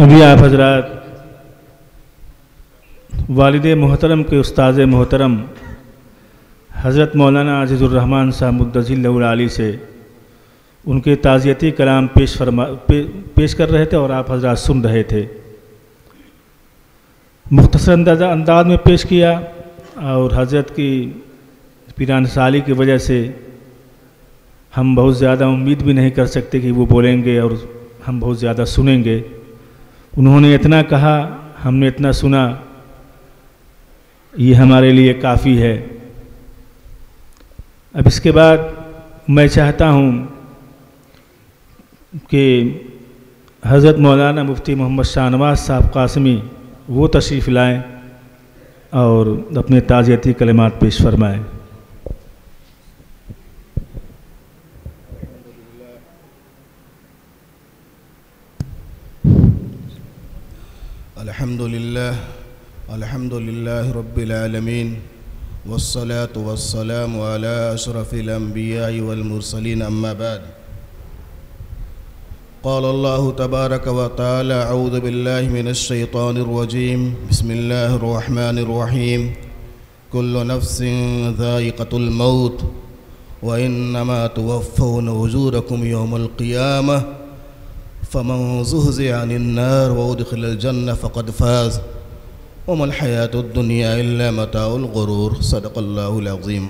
अभी आप हजरात वालिद मोहतरम के उस्ताद मोहतरम हज़रत मौलाना अज़ीज़ुर्रहमान साहब मुद्दज़िल आली से उनके ताज़ियती कलाम पेश कर रहे थे और आप हजरात सुन रहे थे। मुख्तसर अंदाज में पेश किया और हज़रत की पीरान साली की वजह से हम बहुत ज़्यादा उम्मीद भी नहीं कर सकते कि वो बोलेंगे और हम बहुत ज़्यादा सुनेंगे। उन्होंने इतना कहा, हमने इतना सुना, ये हमारे लिए काफ़ी है। अब इसके बाद मैं चाहता हूँ कि हज़रत मौलाना मुफ्ती मोहम्मद शाहनवाज साहब कासमी वो तशरीफ़ लाएँ और अपने ताज़ियती कलिमात पेश फरमाएँ। अल्हम्दुलिल्लाह रब्बिल आलमीन वस्सलातु वस्सलामु अला अशरफिल अंबियाइ वल मुरसलीन अम्मा बाद। क़ाल अल्लाहु तबारक व तआला अऊज़ु बिल्लाहि मिनश शैतानिर रजीम बिस्मिल्लाहिर रहमानिर रहीम कुल्लु नफ्सिन ज़ाइक़तुल मौत व इन्नमा तुवफ़्फ़ौना उजूरकुम यौमल क़ियामह फ़मन ज़ुहज़िहा अनिन नार व उदख़िलल जन्नह फ़क़द फ़ाज़ वमल हयातुद दुनिया इल्ला मताउल गुरूर। सदक़ल्लाहुल अज़ीम।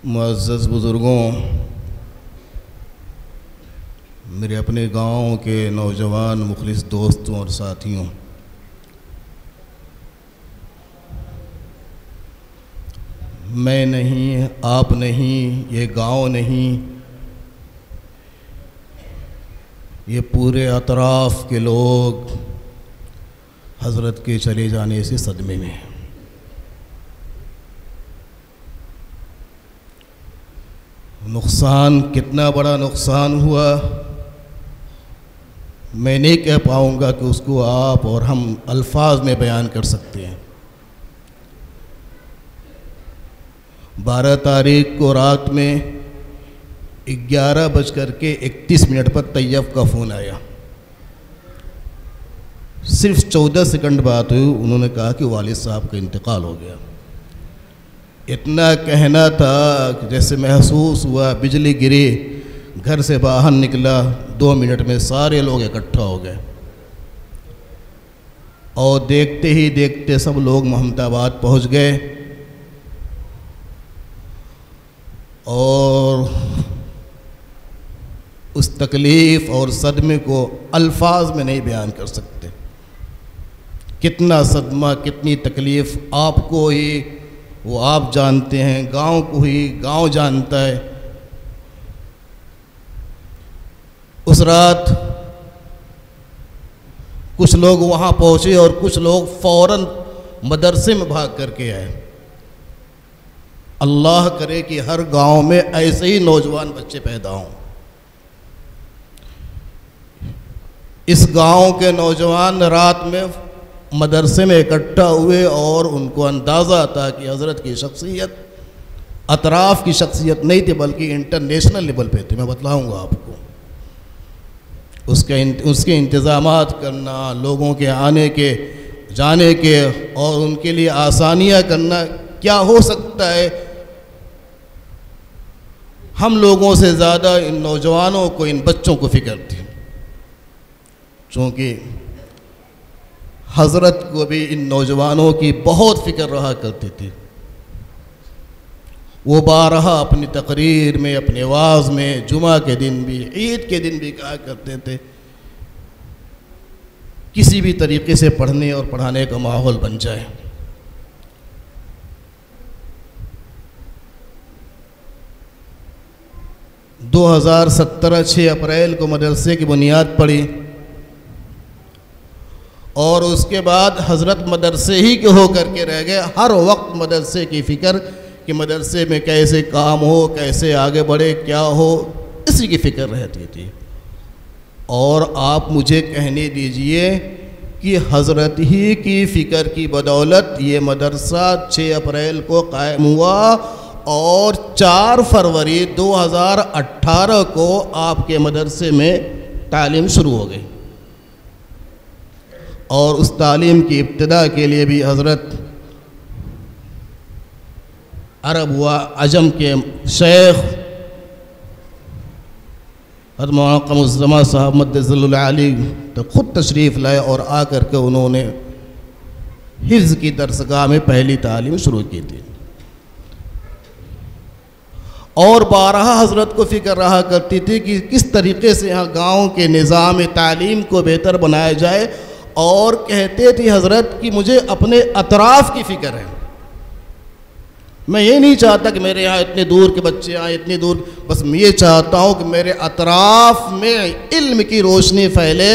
मुअज़्ज़ज़ बुज़ुर्गों, मेरे अपने गाँव के नौजवान मुखलिस दोस्तों और साथियों, मैं नहीं, आप नहीं, ये गांव नहीं, ये पूरे अतराफ़ के लोग हज़रत के चले जाने से सदमे में हैं। नुकसान कितना बड़ा नुकसान हुआ मैं नहीं कह पाऊँगा कि उसको आप और हम अल्फाज में बयान कर सकते हैं। 12 तारीख को रात में 11:31 पर तैयब का फ़ोन आया। सिर्फ 14 सेकंड बात हुई, उन्होंने कहा कि वालिद साहब का इंतकाल हो गया। इतना कहना था कि जैसे महसूस हुआ बिजली गिरी, घर से बाहर निकला, 2 मिनट में सारे लोग इकट्ठा हो गए और देखते ही देखते सब लोग मोहम्मदाबाद पहुंच गए और उस तकलीफ़ और सदमे को अल्फाज में नहीं बयान कर सकते। कितना सदमा, कितनी तकलीफ़ आपको ही वो आप जानते हैं, गांव को ही गांव जानता है। उस रात कुछ लोग वहाँ पहुँचे और कुछ लोग फ़ौरन मदरसे में भाग करके आए। अल्लाह करे कि हर गांव में ऐसे ही नौजवान बच्चे पैदा हों। इस गांव के नौजवान रात में मदरसे में इकट्ठा हुए और उनको अंदाज़ा था कि हज़रत की शख्सियत अतराफ़ की शख्सियत नहीं थी बल्कि इंटरनेशनल लेवल पे थी। मैं बतलाऊँगा आपको। उसके इंतज़ामात करना, लोगों के आने के जाने के और उनके लिए आसानियाँ करना, क्या हो सकता है। हम लोगों से ज़्यादा इन नौजवानों को, इन बच्चों को फ़िक्र थी, चूँकि हज़रत को भी इन नौजवानों की बहुत फ़िक्र रहा करती थी। वो बारहा अपनी तकरीर में, अपने वाज़ में, जुमा के दिन भी, ईद के दिन भी कहा करते थे किसी भी तरीके से पढ़ने और पढ़ाने का माहौल बन जाए। – 2017 6 अप्रैल को मदरसे की बुनियाद पड़ी और उसके बाद हज़रत मदरसे ही के हो करके रह गए। हर वक्त मदरसे की फ़िक्र कि मदरसे में कैसे काम हो, कैसे आगे बढ़े, क्या हो, इसी की फ़िक्र रहती थी। और आप मुझे कहने दीजिए कि हज़रत ही की फ़िक्र की बदौलत ये मदरसा 6 अप्रैल को कायम हुआ और 4 फरवरी 2018 को आपके मदरसे में तालीम शुरू हो गई। और उस तालीम की इब्तिदा के लिए भी हज़रत अरब व अजम के शेख हज़रत मौलाना क़मरुज़्ज़मान साहब मद्दज़ल्लुल आली तो ख़ुद तशरीफ़ लाए और आकर के उन्होंने हिफ्ज़ की दरसगाह में पहली तालीम शुरू की थी। और बारहा हज़रत को फ़िक्र रहा करती थी कि किस तरीक़े से यहाँ गाँव के निज़ाम तालीम को बेहतर बनाया जाए। और कहते थे हज़रत कि मुझे अपने अतराफ़ की फ़िक्र है, मैं ये नहीं चाहता कि मेरे यहाँ इतने दूर के बच्चे आए, इतनी दूर, बस मैं ये चाहता हूँ कि मेरे अतराफ़ में इल्म की रोशनी फैले।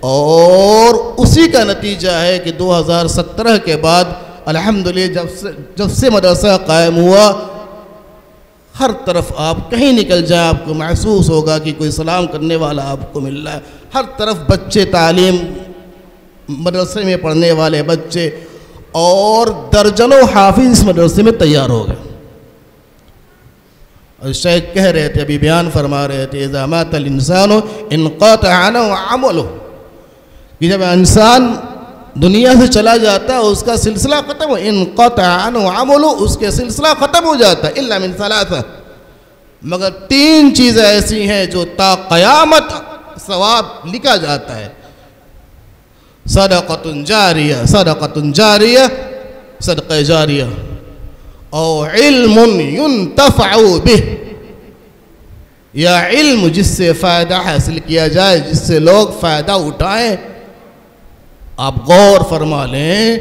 और उसी का नतीजा है कि 2017 के बाद अल्हम्दुलिल्लाह जब से मदरसा कायम हुआ, हर तरफ आप कहीं निकल जाए आपको महसूस होगा कि कोई सलाम करने वाला आपको मिल रहा है। हर तरफ बच्चे तालीम मदरसे में पढ़ने वाले बच्चे, और दर्जनों हाफिज़ इस मदरसे में तैयार हो गए। और शेख कह रहे थे, अभी बयान फरमा रहे थे, इज़ा मातल इंसानो इनक़ता अनु अमलुहु, कि जब इंसान दुनिया से चला जाता है उसका सिलसिला ख़त्म हो, इनक़ता अनु अमलुहु, उसके सिलसिला ख़त्म हो जाता है, इल्ला मिन सलासा, मगर 3 चीज़ें ऐसी हैं जो ता क़यामत सवाब लिखा जाता है। सदक़तुन जारिया, सदक़तुन जारिया, सदक़ा जारिया, और इल्मुन युन्तफ़अु बिह, या इल्म जिससे फ़ायदा हासिल किया जाए, जिससे लोग फ़ायदा उठाएं। आप गौर फरमा लें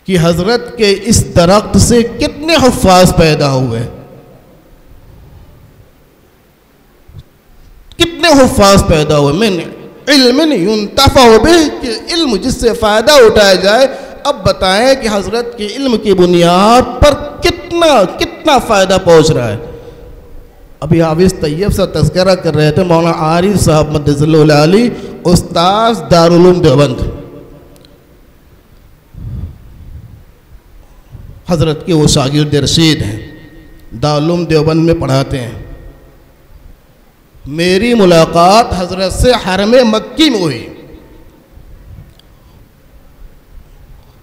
कि हज़रत के इस दरख्त से कितने हुफ़्फ़ाज़ पैदा हुए, कितने हुफ़्फ़ाज़ पैदा हुए। मैंने इल्मिन युन्तफ़अु बिह, कि इल्म जिससे फ़ायदा उठाया जाए। अब बताएं कि हज़रत के इल्म की बुनियाद पर कितना कितना फ़ायदा पहुँच रहा है। अभी हाफिज़ तैयब सा तज़किरा कर रहे थे, मौलाना आरिफ साहब मद्दज़ल्लुल आली, उस्ताद दारुल उलूम देवबंद, हज़रत के वो शागिर्द रशीद हैं, दारुल उलूम देवबंद में पढ़ाते हैं। मेरी मुलाकात हज़रत से हरम मक्की में हुई।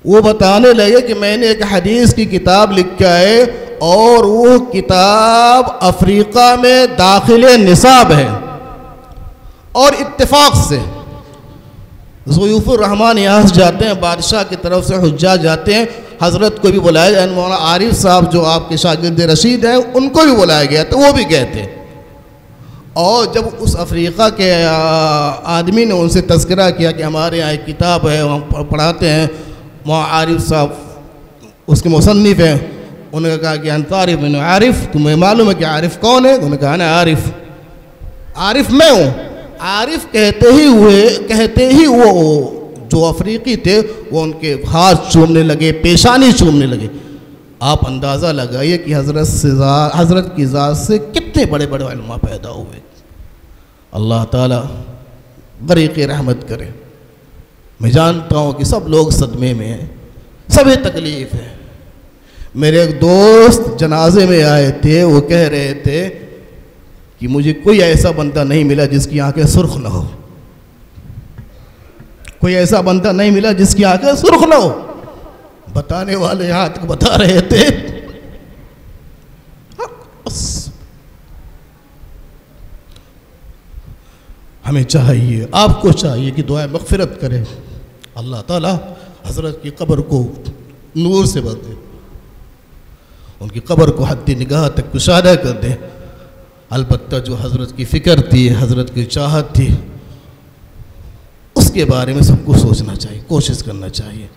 वो बताने लगे कि मैंने एक हदीस की किताब लिखा है, और वो किताब अफ्रीका में दाखिले निसाब है, और इत्तेफाक से ज़ुयूफ़ुर रहमान यहाँ से जाते हैं, बादशाह की तरफ से हुज्जा जाते हैं, हज़रत को भी बुलाया गया, मौलाना आरिफ साहब जो आपके शागिर्द रशीद हैं उनको भी बुलाया गया, तो वो भी गए थे। और जब उस अफ्रीका के आदमी ने उनसे तज़किरा किया कि हमारे यहाँ एक किताब है, हम पढ़ाते हैं, मौलाना आरिफ साहब उसके मुसन्निफ़ हैं, उन्होंने कहा कि अंतारिफ मैंने आरिफ, तुम्हें मालूम है कि आरिफ कौन है? उन्होंने कहा ना आरिफ, आरिफ मैं हूँ। आरिफ कहते ही वो जो अफ्रीकी थे वो उनके हाथ चूमने लगे, पेशानी चूमने लगे। आप अंदाज़ा लगाइए कि हज़रत की ज़ात से कितने बड़े बड़े उलमा पैदा हुए। अल्लाह ताला गरीक़ रहमत करे। मैं जानता हूँ कि सब लोग सदमे में हैं, सभी तकलीफ़ है। मेरे एक दोस्त जनाजे में आए थे, वो कह रहे थे कि मुझे कोई ऐसा बंदा नहीं मिला जिसकी आंखें सुर्ख न हो, कोई ऐसा बंदा नहीं मिला जिसकी आंखें सुर्ख न हो। बताने वाले यहाँ तक बता रहे थे। हमें चाहिए, आपको चाहिए कि दुआ मग़फ़िरत करें, अल्लाह ताला हज़रत की कब्र को नूर से भर दे, उनकी कब्र को हद्दी निगाह तक कुशादा कर दे। अलबत्ता जो हज़रत की फ़िक्र थी, हज़रत की चाहत थी, उसके बारे में सबको सोचना चाहिए, कोशिश करना चाहिए।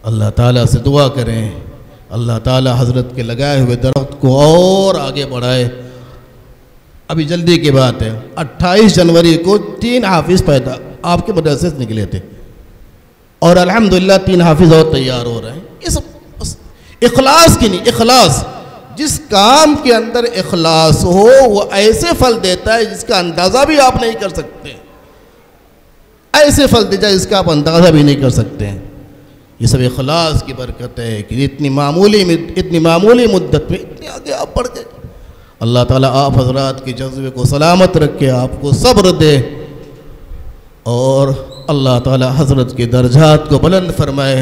अल्लाह ताला से दुआ करें, अल्लाह ताला हज़रत के लगाए हुए दरख्त को और आगे बढ़ाए। अभी जल्दी की बात है, 28 जनवरी को 3 हाफिज़ पैदा आपके मदरसे से निकले थे, और अल्हम्दुलिल्लाह 3 हाफिज़ और तैयार हो रहे हैं। ये सब इखलास की नहीं, इखलास, जिस काम के अंदर इखलास हो वो ऐसे फल देता है जिसका अंदाज़ा भी आप नहीं कर सकते, ऐसे फल दे जाए जिसका आप अंदाज़ा भी नहीं कर सकते हैं। ये सब इखलास की बरकत है कि इतनी मामूली मुद्दत में इतने आगे आप बढ़ गए। अल्लाह ताला आप हजरात के जज्बे को सलामत रखे, आपको सब्र दे और अल्लाह ताला हजरत के दर्जात को बुलंद फरमाए।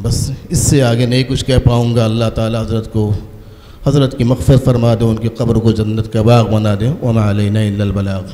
बस इससे आगे नहीं कुछ कह पाऊँगा। अल्लाह ताला हजरत की मग़फ़िरत फरमा दे, उनकी कब्र को जन्नत का बाग़ बना दे। वमा अलैना इल्लल बलाग़।